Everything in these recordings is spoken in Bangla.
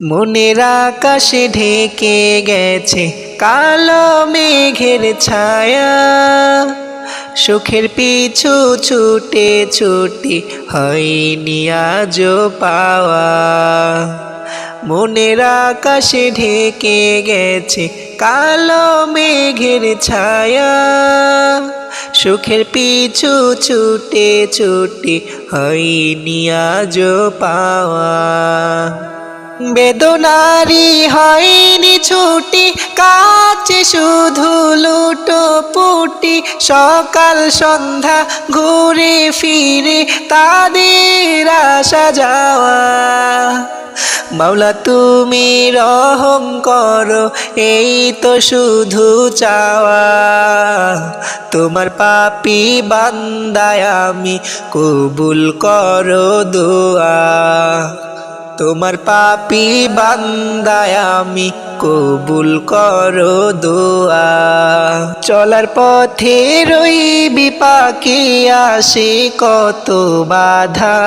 মনের আকাশে ঢেকে গেছে কালো মেঘের ছায়া। সুখের পিছু ছুটে ছুটে হয়নি আজও পাওয়া। মনের আকাশে ঢেকে গেছে কালো মেঘের ছায়া। সুখের পিছু ছুটে ছুটে হয়নি আজও পাওয়া। বেদনারি হয়নি ছুটি কাছে শুধু লুটো পুটি। সকাল সন্ধ্যা ঘুরে ফিরে তাদের আসা যাওয়া। মাওলা তুমি রহম করো এই তো শুধু চাওয়া। তোমার পাপী বান্দায় আমি কবুল করো দোয়া। তোমার পাপী বান্দায় আমি কবুল করো দোয়া। চলার পথে রইবি পাখি আসে কত বাধা।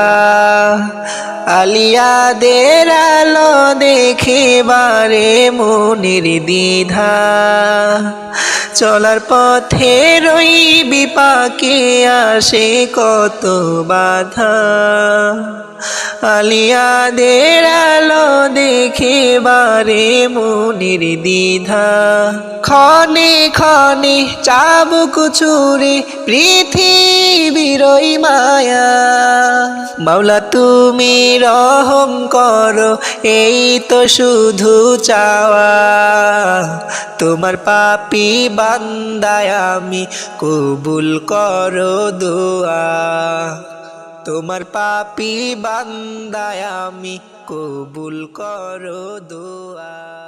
আলিয়াদের আলো দেখে বারে মনের দ্বিধা। চলার পথে রইবি পাখি আসে কত বাধা। আলিয়াদের আলো দেখে বারে মনের দ্বিধা। ক্ষণে ক্ষণে চাবুক ছুঁড়ে পৃথিবীর মায়া। মাওলা তুমি রহম করো এই তো শুধু চাওয়া। তোমার পাপী বান্দায় আমি কবুল করো দোয়া। তোমার পাপী বান্দায় আমি কবুল করো দোয়া।